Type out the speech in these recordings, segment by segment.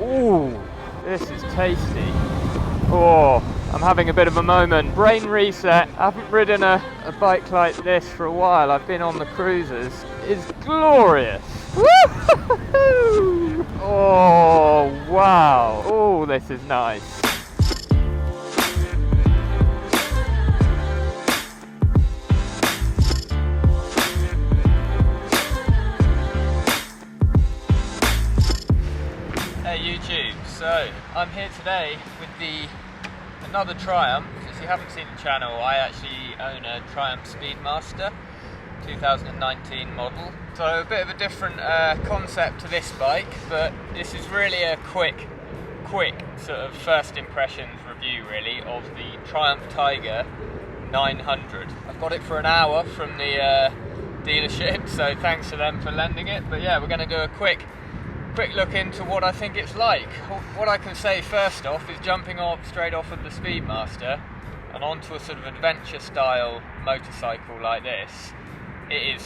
Ooh, this is tasty. Oh, I'm having a bit of a moment. Brain reset. I haven't ridden a bike like this for a while. I've been on the cruisers. It's glorious. Woo-hoo-hoo! Oh, wow. Oh, this is nice. Hey YouTube, so I'm here today with another Triumph. If you haven't seen the channel, I actually own a Triumph Speedmaster 2019 model. So a bit of a different concept to this bike, but this is really a quick sort of first impressions review really of the Triumph Tiger 900. I've got it for an hour from the dealership, so thanks to them for lending it. But yeah, we're going to do a quick look into what I think it's like. What I can say first off is jumping straight off of the Speedmaster and onto a sort of adventure style motorcycle like this. I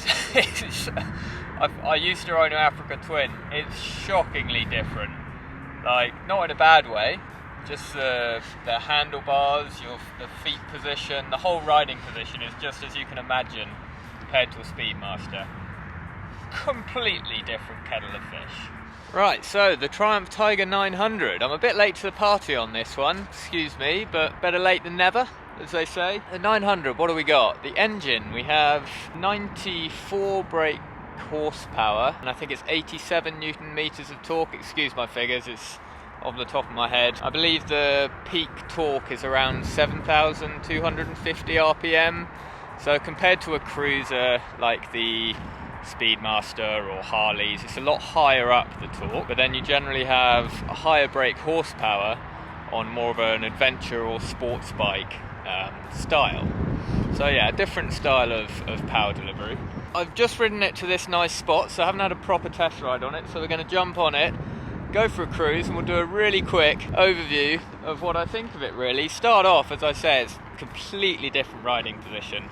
used to own an Africa Twin. It's shockingly different. Like, not in a bad way, just the handlebars, the feet position, the whole riding position is just as you can imagine compared to a Speedmaster. Completely different kettle of fish. Right, so the Triumph Tiger 900. I'm a bit late to the party on this one, excuse me, but better late than never, as they say. The 900, what do we got? The engine, we have 94 brake horsepower, and I think it's 87 Newton meters of torque. Excuse my figures, it's off the top of my head. I believe the peak torque is around 7,250 RPM. So compared to a cruiser like the Speedmaster or Harleys, it's a lot higher up the torque, but then you generally have a higher brake horsepower on more of an adventure or sports bike style. So yeah, a different style of power delivery. I've just ridden it to this nice spot, so I haven't had a proper test ride on it, so we're going to jump on it, go for a cruise, and we'll do a really quick overview of what I think of it really. Start off, as I say, it's a completely different riding position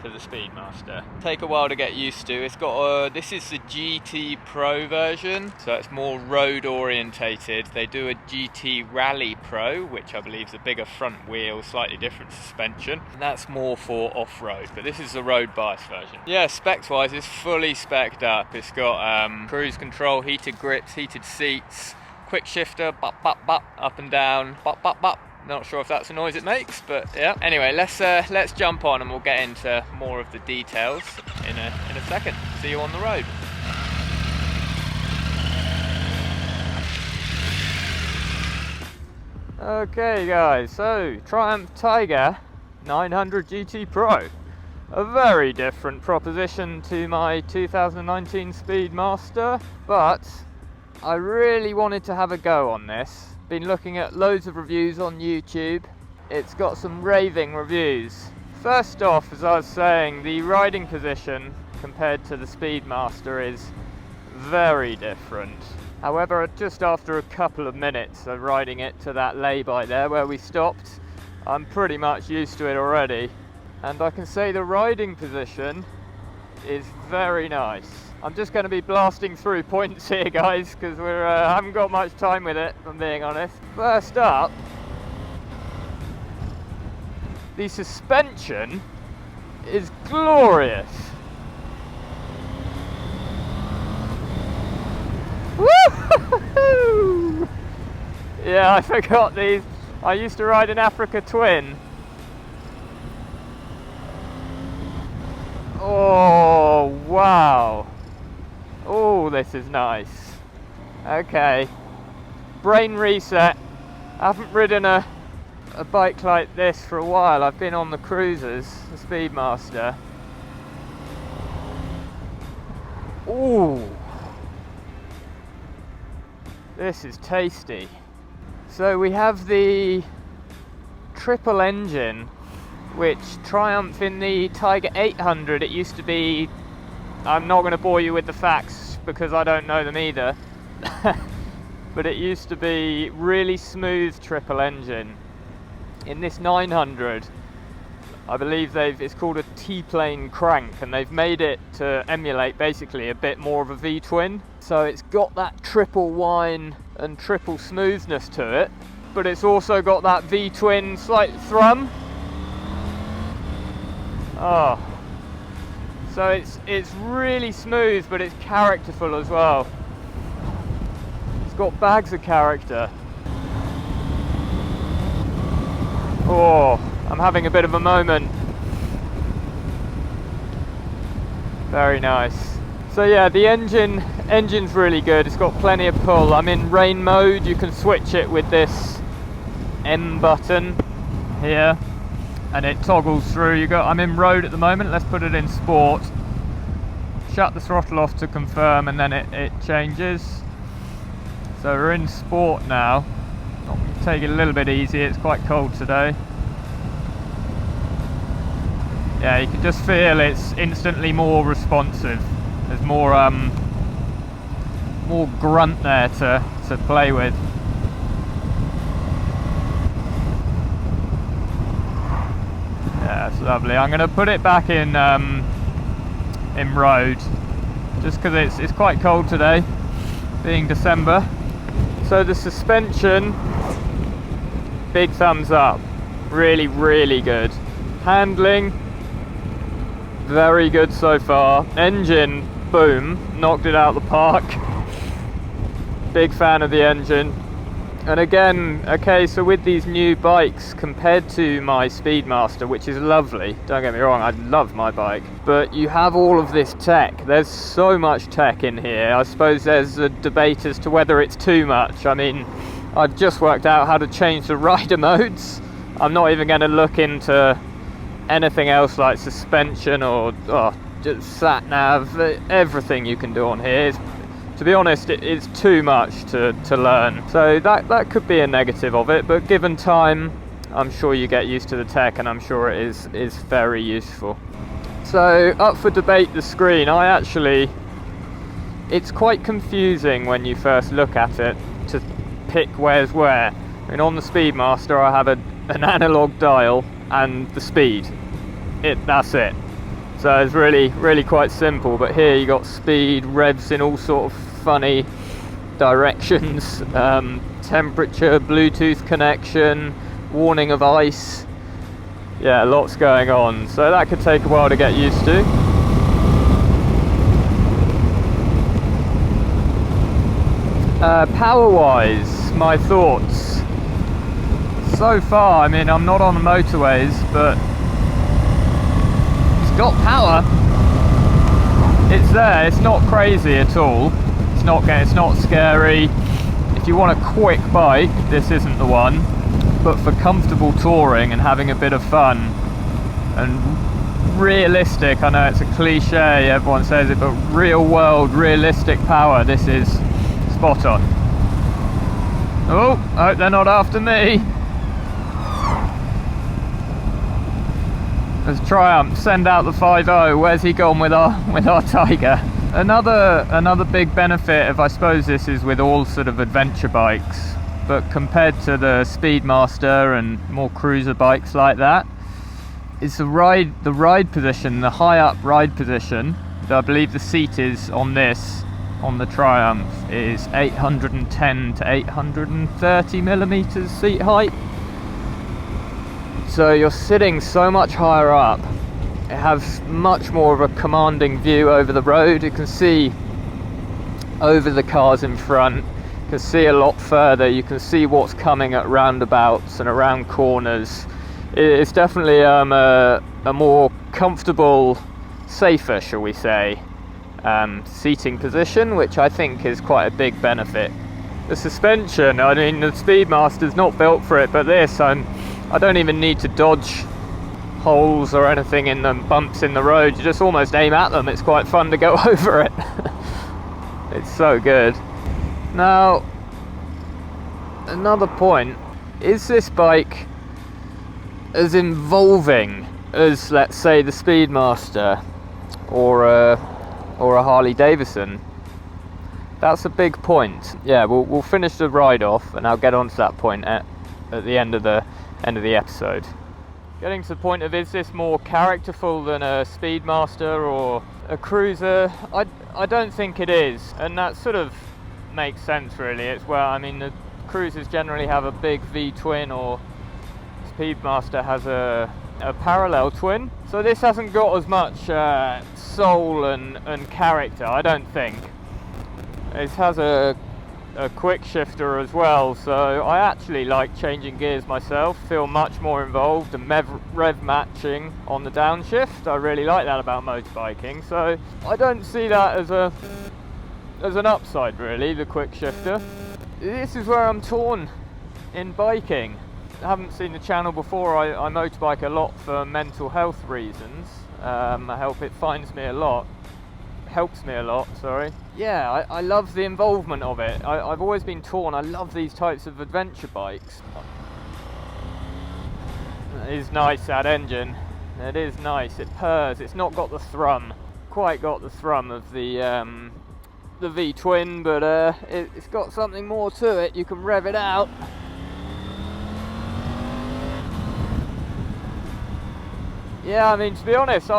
to the Speedmaster. Take a while to get used to. It's got this is the GT Pro version, so it's more road orientated. They do a GT Rally Pro, which I believe is a bigger front wheel, slightly different suspension, and that's more for off-road, but this is the road bias version. Yeah, specs wise it's fully spec'd up. It's got cruise control, heated grips, heated seats, quick shifter, bop bop bop, up and down, bop bop bop. Not sure if that's a noise it makes, but yeah. Anyway, let's jump on and we'll get into more of the details in a second. See you on the road. Okay guys, so Triumph Tiger 900 GT Pro. A very different proposition to my 2019 Speedmaster, but I really wanted to have a go on this. Been looking at loads of reviews on YouTube. It's got some raving reviews. First off, as I was saying, the riding position compared to the Speedmaster is very different. However, just after a couple of minutes of riding it to that lay-by there where we stopped, I'm pretty much used to it already. And I can say the riding position is very nice. I'm just going to be blasting through points here guys, because we haven't got much time with it, if I'm being honest. First up, the suspension is glorious. Woo! Yeah, I forgot these. I used to ride an Africa Twin. Oh wow. Oh, this is nice. Okay, brain reset. I haven't ridden a bike like this for a while. I've been on the cruisers, the Speedmaster. Ooh, this is tasty. So we have the triple engine, which Triumph in the Tiger 800, it used to be, I'm not going to bore you with the facts because I don't know them either, but it used to be really smooth triple engine. In this 900, I believe it's called a T-plane crank, and they've made it to emulate basically a bit more of a V-twin. So it's got that triple whine and triple smoothness to it, but it's also got that V-twin slight thrum. Oh, so it's really smooth, but it's characterful as well. It's got bags of character. Oh, I'm having a bit of a moment. Very nice. So yeah, the engine's really good. It's got plenty of pull. I'm in rain mode. You can switch it with this M button here, and it toggles through. I'm in road at the moment. Let's put it in sport. Shut the throttle off to confirm, and then it changes. So we're in sport now. Take it a little bit easy. It's quite cold today. Yeah, you can just feel it's instantly more responsive. There's more grunt there to play with. Yeah, it's lovely. I'm going to put it back in road, just because it's quite cold today, being December. So the suspension, big thumbs up. Really, really good. Handling, very good so far. Engine, boom, knocked it out of the park. Big fan of the engine. And again, okay, so with these new bikes, compared to my Speedmaster, which is lovely, don't get me wrong, I love my bike, but you have all of this tech. There's so much tech in here. I suppose there's a debate as to whether it's too much. I mean, I've just worked out how to change the rider modes. I'm not even going to look into anything else like suspension or just sat nav. Everything you can do on here is, to be honest, it's too much to learn. So that could be a negative of it, but given time, I'm sure you get used to the tech, and I'm sure it is very useful. So up for debate, the screen. It's quite confusing when you first look at it to pick where's where. I mean, on the Speedmaster, I have an analog dial and the speed. That's it. So it's really, really quite simple, but here you got speed, revs in all sort of funny directions, temperature, Bluetooth connection, warning of ice. Yeah, lots going on. So that could take a while to get used to. Power-wise, my thoughts. So far, I mean, I'm not on the motorways, but got power. It's there. It's not crazy at all. It's not scary. If you want a quick bike, this isn't the one. But for comfortable touring and having a bit of fun and realistic, I know it's a cliche, everyone says it, but real world, realistic power, this is spot on. Oh, hope they're not after me. As Triumph, send out the 5.0. Where's he gone with our Tiger? Another big benefit of, I suppose this is with all sort of adventure bikes, but compared to the Speedmaster and more cruiser bikes like that, is the ride position, the high up ride position. I believe the seat is on the Triumph is 810 to 830 millimeters seat height. So you're sitting so much higher up. It has much more of a commanding view over the road. You can see over the cars in front. You can see a lot further. You can see what's coming at roundabouts and around corners. It's definitely a more comfortable, safer, shall we say, seating position, which I think is quite a big benefit. The suspension, I mean, the Speedmaster's not built for it, but this, I don't even need to dodge holes or anything in the bumps in the road. You just almost aim at them. It's quite fun to go over it. It's so good. Now, another point, is this bike as involving as, let's say, the Speedmaster or a Harley Davidson? That's a big point. Yeah, we'll finish the ride off and I'll get on to that point at the end of the episode. Getting to the point of, is this more characterful than a Speedmaster or a cruiser? I don't think it is, and that sort of makes sense really. It's where, I mean, the cruisers generally have a big V-twin, or Speedmaster has a parallel twin. So this hasn't got as much soul and character, I don't think. It has a quick shifter as well, so I actually like changing gears myself, feel much more involved, and rev matching on the downshift. I really like that about motorbiking, so I don't see that as an upside really, the quick shifter. This is where I'm torn in biking. I haven't seen the channel before. I motorbike a lot for mental health reasons. It helps me a lot, sorry. Yeah, I love the involvement of it. I've always been torn. I love these types of adventure bikes. It is nice, that engine. It is nice. It purrs. It's not got the thrum. Quite got the thrum of the V-twin, but it's got something more to it. You can rev it out. Yeah, I mean, to be honest,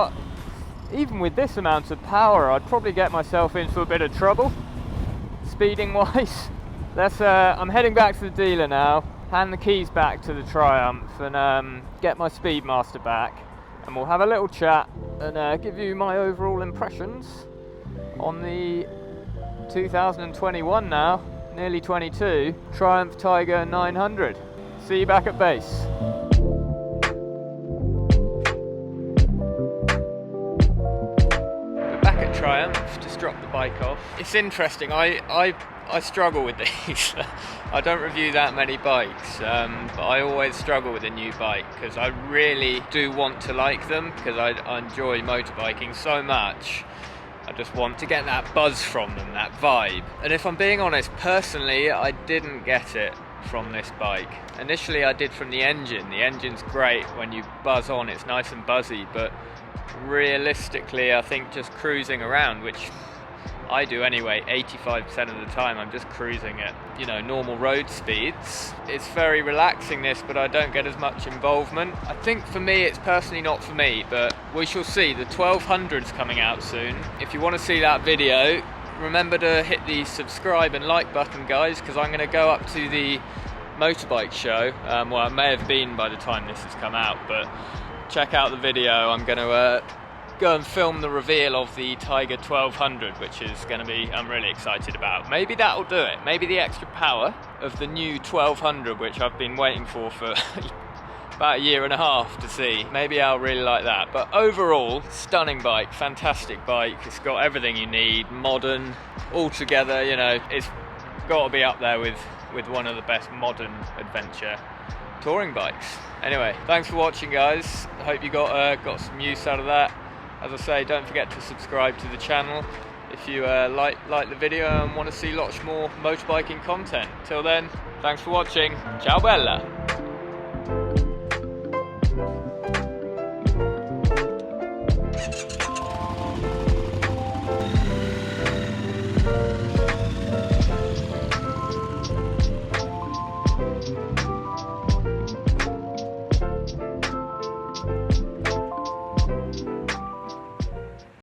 even with this amount of power, I'd probably get myself into a bit of trouble, speeding wise. I'm heading back to the dealer now, hand the keys back to the Triumph, and get my Speedmaster back, and we'll have a little chat and give you my overall impressions on the 2021 now, nearly 22, Triumph Tiger 900. See you back at base. Triumph, just dropped the bike off. It's interesting, I struggle with these. I don't review that many bikes, but I always struggle with a new bike because I really do want to like them, because I enjoy motorbiking so much. I just want to get that buzz from them, that vibe. And if I'm being honest, personally, I didn't get it from this bike. Initially I did from the engine. The engine's great, when you buzz on it's nice and buzzy, but realistically I think just cruising around, which I do anyway 85% of the time, I'm just cruising at, you know, normal road speeds. It's very relaxing this, but I don't get as much involvement. I think for me it's personally not for me, but we shall see. The 1200's coming out soon. If you want to see that video, remember to hit the subscribe and like button, guys, because I'm going to go up to the motorbike show. Well, I may have been by the time this has come out, but check out the video. I'm going to go and film the reveal of the Tiger 1200, which is going to be, I'm really excited about. Maybe that'll do it. Maybe the extra power of the new 1200, which I've been waiting for about a year and a half to see. Maybe I'll really like that. But overall, stunning bike, fantastic bike. It's got everything you need, modern, all together, you know, it's got to be up there with one of the best modern adventure touring bikes. Anyway, thanks for watching, guys. I hope you got some use out of that. As I say, don't forget to subscribe to the channel if you like the video and want to see lots more motorbiking content. Till then, thanks for watching. Ciao bella!